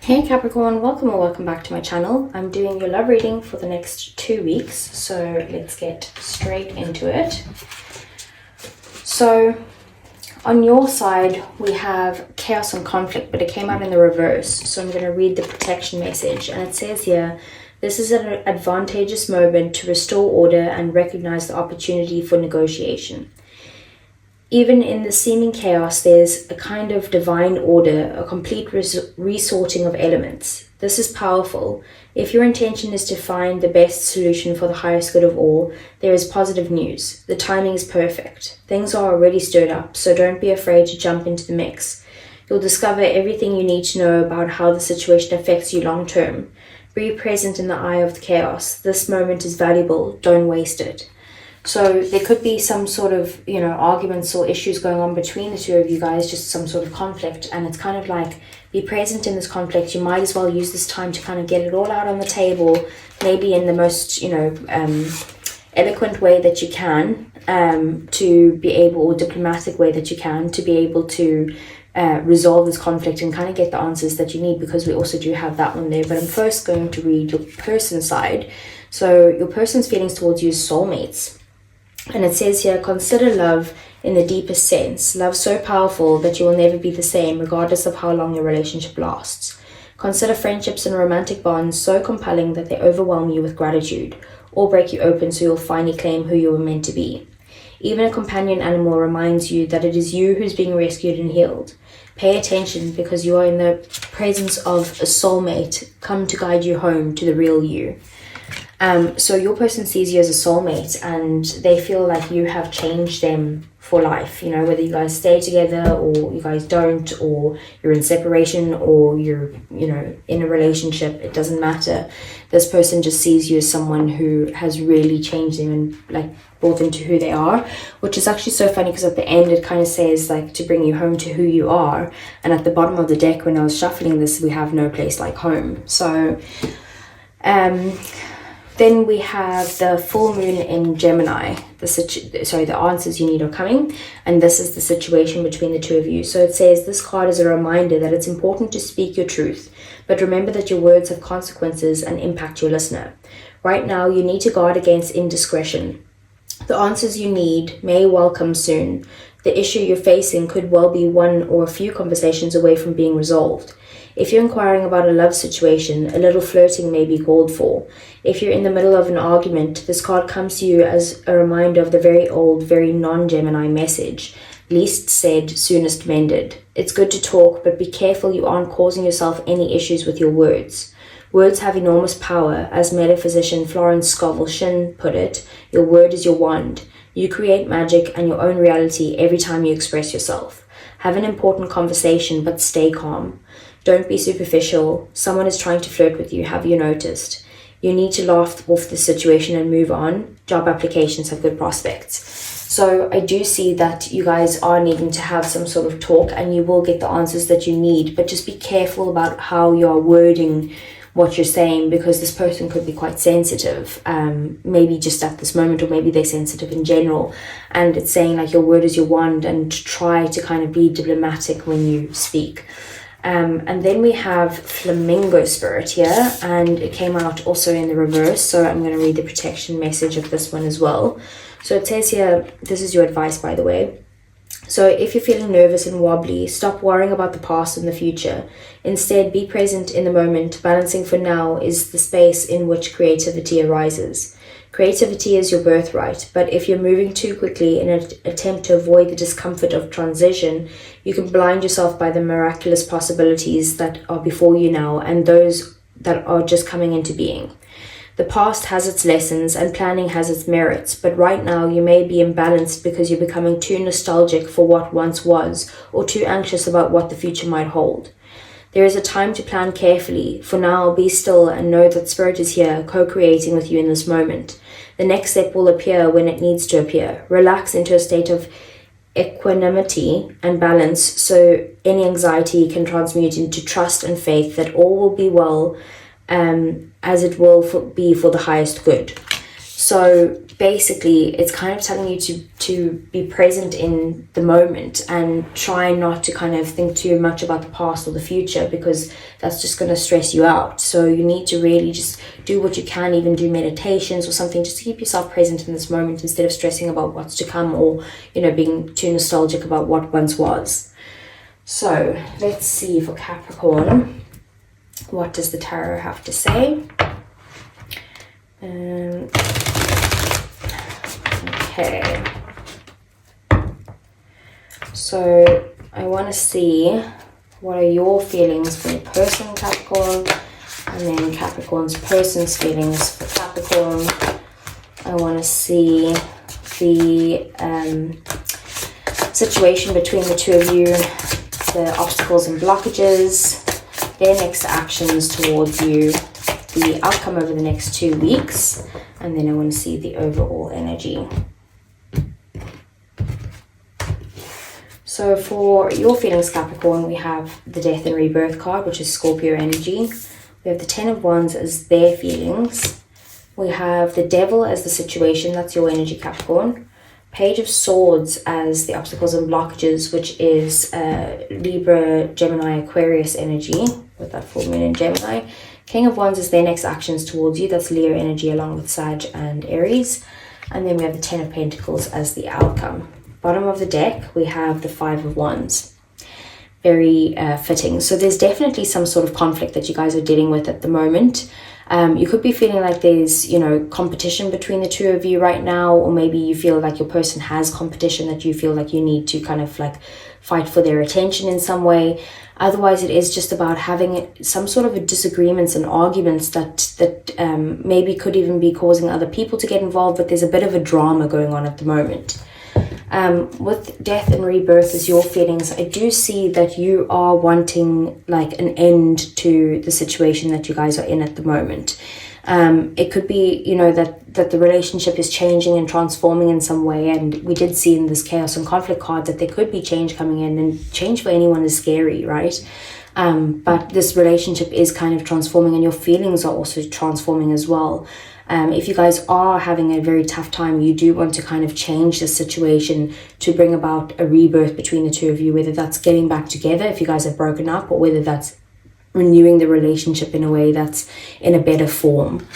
Hey Capricorn, welcome or welcome back to my channel. I'm doing your love reading for the next 2 weeks, so let's get straight into it. So on your side we have chaos and conflict, but it came out in the reverse, so I'm going to read the protection message, and it says here, this is an advantageous moment to restore order and recognize the opportunity for negotiation. Even in the seeming chaos, there's a kind of divine order, a complete resorting of elements. This is powerful. If your intention is to find the best solution for the highest good of all, there is positive news. The timing is perfect. Things are already stirred up, so don't be afraid to jump into the mix. You'll discover everything you need to know about how the situation affects you long term. Be present in the eye of the chaos. This moment is valuable. Don't waste it. So there could be some sort of, arguments or issues going on between the two of you guys, just some sort of conflict. And it's kind of like, be present in this conflict. You might as well use this time to kind of get it all out on the table, maybe in the most, eloquent way that you can, to be able, or diplomatic way that you can, to be able to resolve this conflict and kind of get the answers that you need, because we also do have that one there. But I'm first going to read your person's side. So your person's feelings towards you is soulmates. And it says here, consider love in the deepest sense. Love so powerful that you will never be the same, regardless of how long your relationship lasts. Consider friendships and romantic bonds so compelling that they overwhelm you with gratitude, or break you open so you'll finally claim who you were meant to be. Even a companion animal reminds you that it is you who's being rescued and healed. Pay attention, because you are in the presence of a soulmate come to guide you home to the real you. So your person sees you as a soulmate, and they feel like you have changed them for life, whether you guys stay together or you guys don't, or you're in separation or you're, in a relationship, it doesn't matter. This person just sees you as someone who has really changed them and brought them to who they are, which is actually so funny, because at the end it kind of says to bring you home to who you are, and at the bottom of the deck when I was shuffling this, we have no place like home. So then we have the full moon in Gemini. The answers you need are coming, and this is the situation between the two of you. So it says, this card is a reminder that it's important to speak your truth, but remember that your words have consequences and impact your listener. Right now, you need to guard against indiscretion. The answers you need may well come soon. The issue you're facing could well be one or a few conversations away from being resolved. If you're inquiring about a love situation, a little flirting may be called for. If you're in the middle of an argument, this card comes to you as a reminder of the very old, very non-Gemini message. Least said, soonest mended. It's good to talk, but be careful you aren't causing yourself any issues with your words. Words have enormous power. As metaphysician Florence Scovel Shinn put it, your word is your wand. You create magic and your own reality every time you express yourself. Have an important conversation, but stay calm. Don't be superficial. Someone is trying to flirt with you, have you noticed? You need to laugh off the situation and move on. Job applications have good prospects. So I do see that you guys are needing to have some sort of talk, and you will get the answers that you need, but just be careful about how you're wording what you're saying, because this person could be quite sensitive, maybe just at this moment, or maybe they're sensitive in general, and it's saying your word is your wand, and try to kind of be diplomatic when you speak. And then we have Flamingo Spirit here, and it came out also in the reverse, so I'm going to read the protection message of this one as well. So it says here, this is your advice, by the way. So if you're feeling nervous and wobbly, stop worrying about the past and the future. Instead, be present in the moment. Balancing for now is the space in which creativity arises. Creativity is your birthright, but if you're moving too quickly in an attempt to avoid the discomfort of transition, you can blind yourself by the miraculous possibilities that are before you now and those that are just coming into being. The past has its lessons and planning has its merits, but right now you may be imbalanced because you're becoming too nostalgic for what once was, or too anxious about what the future might hold. There is a time to plan carefully. For now, be still and know that Spirit is here, co-creating with you in this moment. The next step will appear when it needs to appear. Relax into a state of equanimity and balance, so any anxiety can transmute into trust and faith that all will be well, as it will be for the highest good. So basically, it's kind of telling you to be present in the moment and try not to kind of think too much about the past or the future, because that's just going to stress you out. So you need to really just do what you can, even do meditations or something, just to keep yourself present in this moment instead of stressing about what's to come, or, you know, being too nostalgic about what once was. So let's see for Capricorn, what does the tarot have to say? Okay, so I want to see what are your feelings for your person, Capricorn, and then Capricorn's person's feelings for Capricorn. I want to see the situation between the two of you, the obstacles and blockages, their next actions towards you, the outcome over the next 2 weeks, and then I want to see the overall energy. So for your feelings, Capricorn, we have the Death and Rebirth card, which is Scorpio energy. We have the Ten of Wands as their feelings. We have the Devil as the situation, that's your energy, Capricorn. Page of Swords as the obstacles and blockages, which is Libra, Gemini, Aquarius energy, with that full moon in Gemini. King of Wands is their next actions towards you, that's Leo energy along with Sag and Aries. And then we have the Ten of Pentacles as the outcome. Bottom of the deck, we have the Five of Wands. Very fitting. So there's definitely some sort of conflict that you guys are dealing with at the moment. You could be feeling like there's, you know, competition between the two of you right now, or maybe you feel like your person has competition that you feel like you need to kind of like fight for their attention in some way. Otherwise, it is just about having some sort of a disagreements and arguments that maybe could even be causing other people to get involved, but there's a bit of a drama going on at the moment. With Death and Rebirth as your feelings, I do see that you are wanting like an end to the situation that you guys are in at the moment. It could be, you know, that the relationship is changing and transforming in some way, and we did see in this Chaos and Conflict card that there could be change coming in, and change for anyone is scary, right? But this relationship is kind of transforming, and your feelings are also transforming as well. If you guys are having a very tough time, you do want to kind of change the situation to bring about a rebirth between the two of you, whether that's getting back together if you guys have broken up, or whether that's renewing the relationship in a way that's in a better form.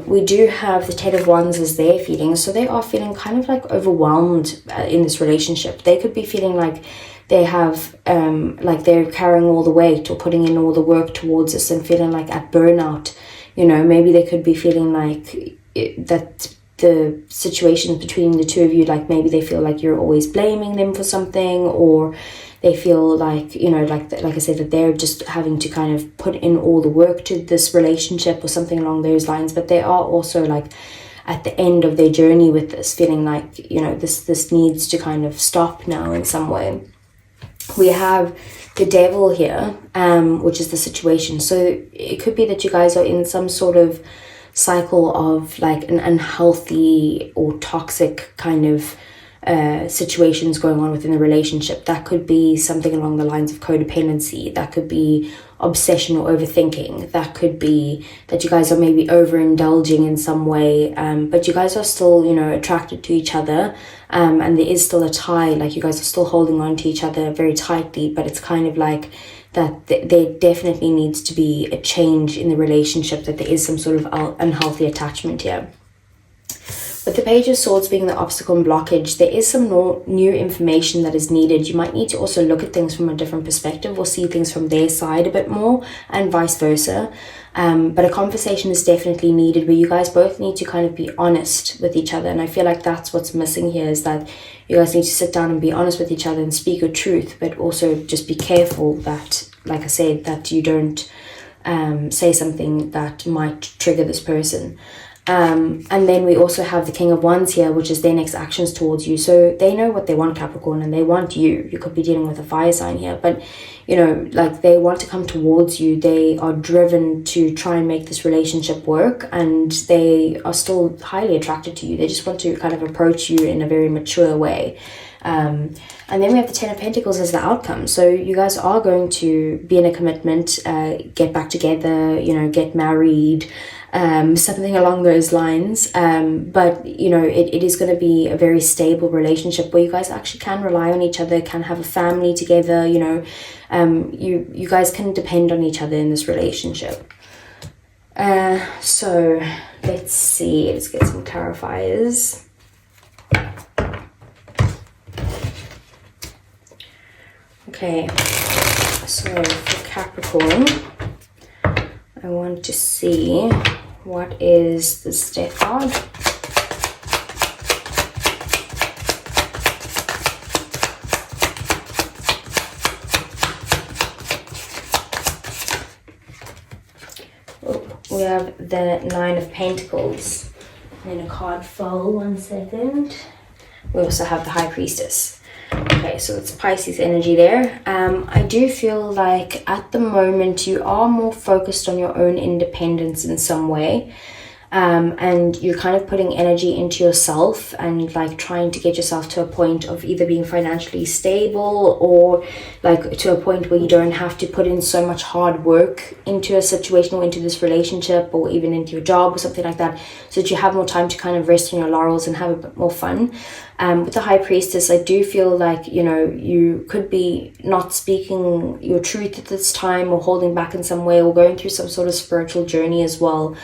We do have the Ten of Wands as their feelings, so they are feeling kind of like overwhelmed in this relationship. They could be feeling like they have like they're carrying all the weight or putting in all the work towards this and feeling like at burnout. You know, maybe they could be feeling like that the situation between the two of you, like maybe they feel like you're always blaming them for something, or they feel like, you know, like I said, that they're just having to kind of put in all the work to this relationship or something along those lines. But they are also like at the end of their journey with this, feeling like, you know, this needs to kind of stop now in some way. We have the Devil here, which is the situation. So it could be that you guys are in some sort of cycle of like an unhealthy or toxic kind of situations going on within the relationship. That could be something along the lines of codependency. That could be obsession or overthinking. That could be that you guys are maybe overindulging in some way, but you guys are still, you know, attracted to each other, and there is still a tie, like you guys are still holding on to each other very tightly, but it's kind of like that there definitely needs to be a change in the relationship, that there is some sort of unhealthy attachment here. With the Page of Swords being the obstacle and blockage, there is some new information that is needed. You might need to also look at things from a different perspective or see things from their side a bit more, and vice versa. But a conversation is definitely needed where you guys both need to kind of be honest with each other. And I feel like that's what's missing here, is that you guys need to sit down and be honest with each other and speak your truth, but also just be careful that, like I said, that you don't say something that might trigger this person. And then we also have the King of Wands here, which is their next actions towards you. So they know what they want, Capricorn, and they want you. You could be dealing with a fire sign here, but you know, like they want to come towards you. They are driven to try and make this relationship work, and they are still highly attracted to you. They just want to kind of approach you in a very mature way. And then we have the Ten of Pentacles as the outcome. So you guys are going to be in a commitment, get back together, you know, get married, something along those lines. But you know, it is going to be a very stable relationship where you guys actually can rely on each other, can have a family together, you know. You guys can depend on each other in this relationship. So let's see, let's get some clarifiers. Okay, so for Capricorn, I want to see what is this death card. We have the Nine of Pentacles, and then a card fell, 1 second. We also have the High Priestess. Okay, so it's Pisces energy there. I do feel like at the moment you are more focused on your own independence in some way. And you're kind of putting energy into yourself and like trying to get yourself to a point of either being financially stable or like to a point where you don't have to put in so much hard work into a situation or into this relationship or even into your job or something like that, so that you have more time to kind of rest on your laurels and have a bit more fun. With the High Priestess, I do feel like, you know, you could be not speaking your truth at this time or holding back in some way or going through some sort of spiritual journey as well.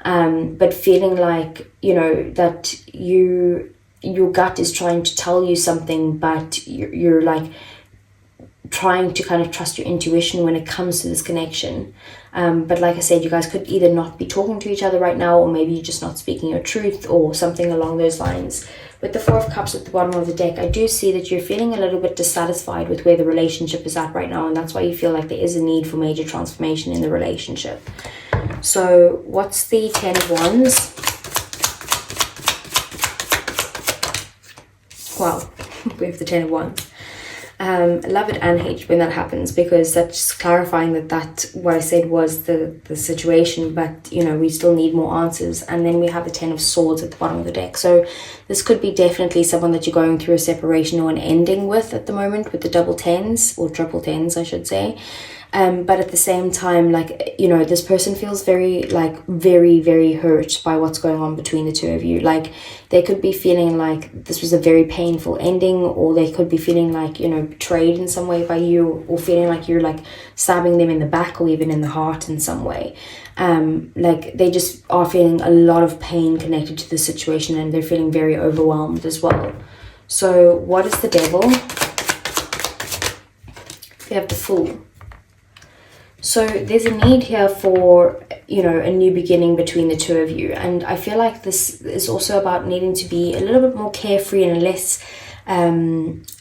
But feeling like, you know, that your gut is trying to tell you something, but you're like trying to kind of trust your intuition when it comes to this connection. But like I said, you guys could either not be talking to each other right now, or maybe you're just not speaking your truth or something along those lines. With the Four of Cups at the bottom of the deck, I do see that you're feeling a little bit dissatisfied with where the relationship is at right now, and that's why you feel like there is a need for major transformation in the relationship. So what's the Ten of Wands? Wow, we have the Ten of Wands. Love it and hate when that happens, because that's clarifying that what I said was the situation, but you know, we still need more answers. And then we have the Ten of Swords at the bottom of the deck. So this could be definitely someone that you're going through a separation or an ending with at the moment, with the double tens or triple tens, I should say. But at the same time, like, you know, this person feels very very hurt by what's going on between the two of you. Like, they could be feeling like this was a very painful ending, or they could be feeling like, you know, betrayed in some way by you, or feeling like you're like stabbing them in the back or even in the heart in some way. Like, they just are feeling a lot of pain connected to the situation, and they're feeling very overwhelmed as well. So what is the Devil? We have the Fool. So there's a need here for, you know, a new beginning between the two of you. And I feel like this is also about needing to be a little bit more carefree and less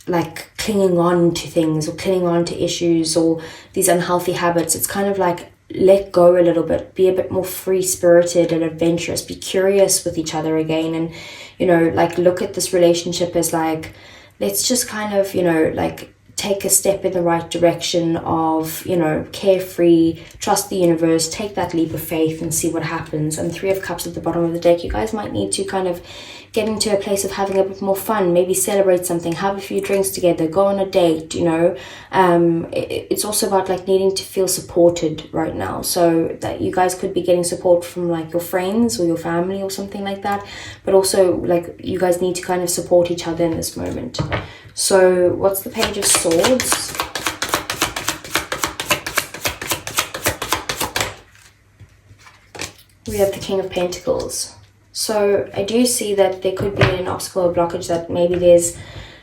like clinging on to things or clinging on to issues or these unhealthy habits. It's kind of like let go a little bit, be a bit more free-spirited and adventurous, be curious with each other again. And, you know, like look at this relationship as like, let's just kind of, you know, like take a step in the right direction of, you know, carefree, trust the universe, take that leap of faith and see what happens. And Three of Cups at the bottom of the deck, you guys might need to kind of get into a place of having a bit more fun, maybe celebrate something, have a few drinks together, go on a date, you know. It's also about like needing to feel supported right now, so that you guys could be getting support from like your friends or your family or something like that, but also like you guys need to kind of support each other in this moment. So what's the Page of Swords? We have the King of Pentacles. So I do see that there could be an obstacle or blockage, that maybe there's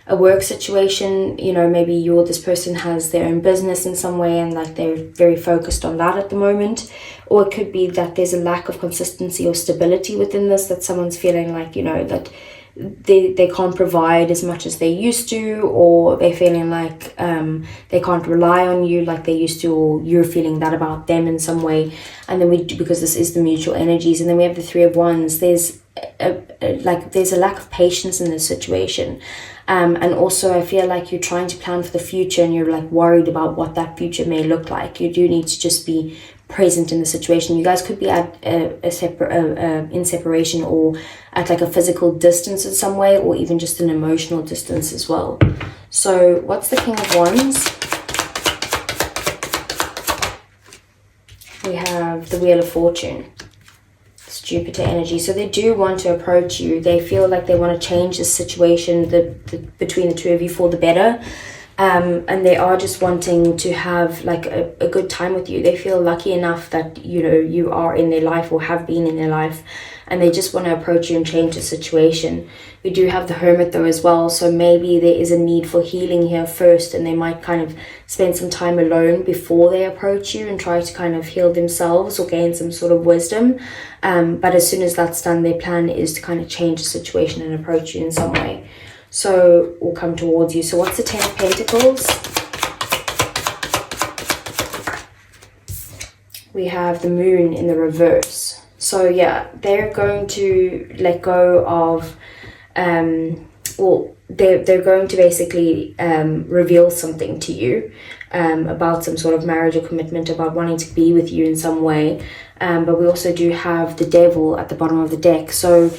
a work situation, you know, maybe this person has their own business in some way and like they're very focused on that at the moment. Or it could be that there's a lack of consistency or stability within this, that someone's feeling like, you know, that they can't provide as much as they used to, or they're feeling like they can't rely on you like they used to, or you're feeling that about them in some way. And then because this is the mutual energies, and then we have the Three of Wands, there's a lack of patience in this situation. And also I feel like you're trying to plan for the future and you're like worried about what that future may look like. You do need to just be present in the situation. You guys could be at in separation, or at like a physical distance in some way, or even just an emotional distance as well. So what's the King of Wands? We have the Wheel of Fortune. Jupiter energy. So they do want to approach you. They feel like they want to change the situation between the two of you for the better. And they are just wanting to have like a good time with you. They feel lucky enough that, you know, you are in their life or have been in their life, and they just want to approach you and change the situation. We do have the Hermit though as well, so maybe there is a need for healing here first, and they might kind of spend some time alone before they approach you and try to kind of heal themselves or gain some sort of wisdom. But as soon as that's done, their plan is to kind of change the situation and approach you in some way. So, will come towards you. So what's the 10 of Pentacles? We have the Moon in the reverse. So yeah, they're going to let go of, well, they're going to basically reveal something to you about some sort of marriage or commitment, about wanting to be with you in some way. But we also do have the Devil at the bottom of the deck. So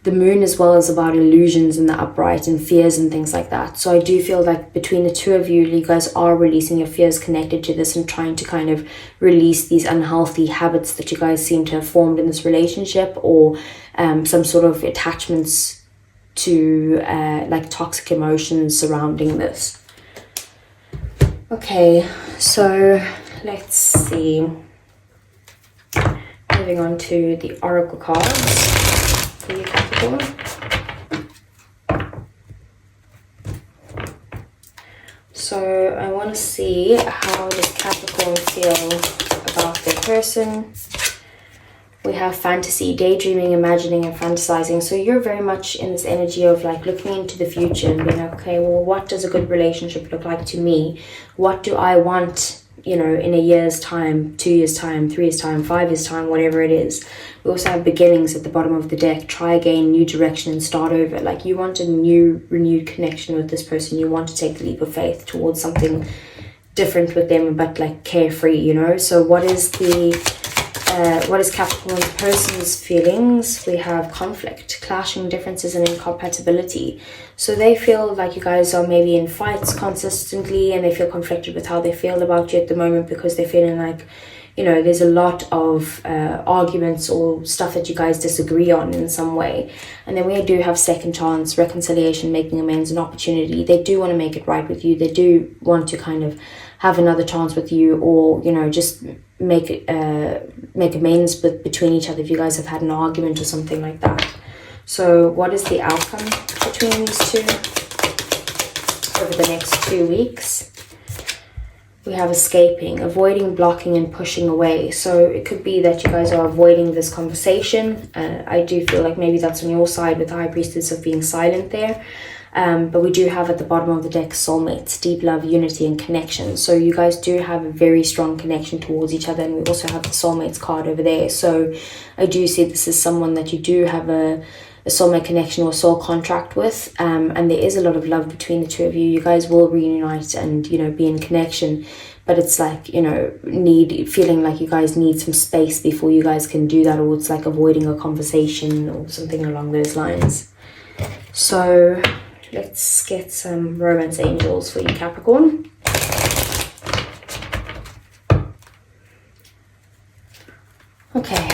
the Moon as well is about illusions in the upright and fears and things like that. So I do feel like between the two of you, you guys are releasing your fears connected to this and trying to kind of release these unhealthy habits that you guys seem to have formed in this relationship, or some sort of attachments to like toxic emotions surrounding this. Okay, so let's see. Moving on to the Oracle cards. You, Capricorn. So I want to see, how does Capricorn feel about their person? We have fantasy, daydreaming, imagining and fantasizing. So you're very much in this energy of like looking into the future and being like, okay, well, what does a good relationship look like to me? What do I want, you know, in a year's time, 2 years time, 3 years time, 5 years time, whatever it is. We also have beginnings at the bottom of the deck. Try again, new direction and start over. Like you want a new, renewed connection with this person. You want to take the leap of faith towards something different with them, but like carefree, you know. So what is Capricorn person's feelings? We have conflict, clashing differences and incompatibility. So they feel like you guys are maybe in fights consistently, and they feel conflicted with how they feel about you at the moment, because they're feeling like, you know, there's a lot of arguments or stuff that you guys disagree on in some way. And then we do have second chance, reconciliation, making amends, and opportunity. They do want to make it right with you. They do want to kind of have another chance with you, or, you know, just make amends between each other if you guys have had an argument or something like that. So what is the outcome between these two over the next 2 weeks? We have escaping, avoiding, blocking and pushing away. So it could be that you guys are avoiding this conversation. I do feel like maybe that's on your side with the High Priestess of being silent there. But we do have at the bottom of the deck soulmates, deep love, unity and connection. So you guys do have a very strong connection towards each other, and we also have the soulmates card over there. So I do see this is someone that you do have a soulmate connection or soul contract with, and there is a lot of love between the two of you. You guys will reunite and, you know, be in connection, but it's like, you know, feeling like you guys need some space before you guys can do that, or it's like avoiding a conversation or something along those lines. So let's get some romance angels for you, Capricorn. Okay,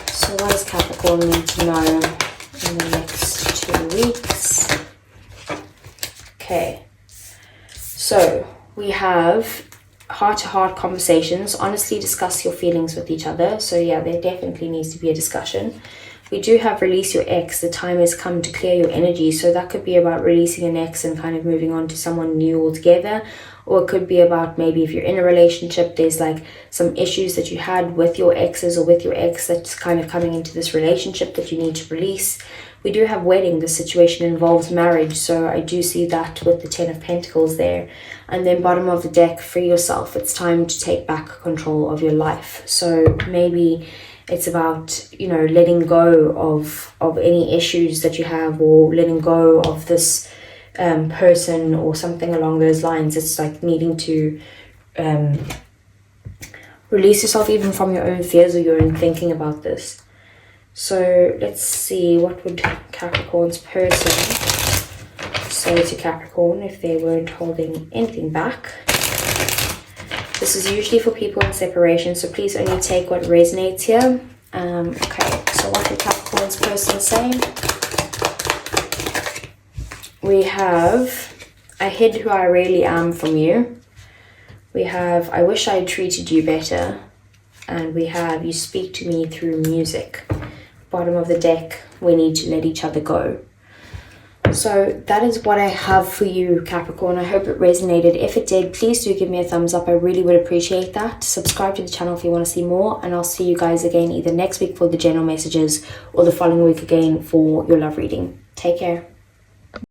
so what does Capricorn need to know in the next 2 weeks? Okay, so we have heart-to-heart conversations. Honestly discuss your feelings with each other. So yeah, there definitely needs to be a discussion. We do have release your ex. The time has come to clear your energy. So that could be about releasing an ex and kind of moving on to someone new altogether. Or it could be about maybe if you're in a relationship, there's like some issues that you had with your exes or with your ex that's kind of coming into this relationship that you need to release. We do have wedding. The situation involves marriage. So I do see that with the 10 of Pentacles there. And then bottom of the deck, free yourself. It's time to take back control of your life. So maybe it's about, you know, letting go of any issues that you have, or letting go of this person or something along those lines. It's like needing to release yourself even from your own fears or your own thinking about this. So let's see, what would Capricorn's person say to Capricorn if they weren't holding anything back? This is usually for people in separation, so please only take what resonates here. Okay, so So what did Capricorn's person say? We have, I hid who I really am from you. We have, I wish I had treated you better. And we have, you speak to me through music. Bottom of the deck, we need to let each other go. So that is what I have for you, Capricorn. I hope it resonated. If it did, please do give me a thumbs up. I really would appreciate that. Subscribe to the channel if you want to see more, and I'll see you guys again either next week for the general messages or the following week again for your love reading. Take care.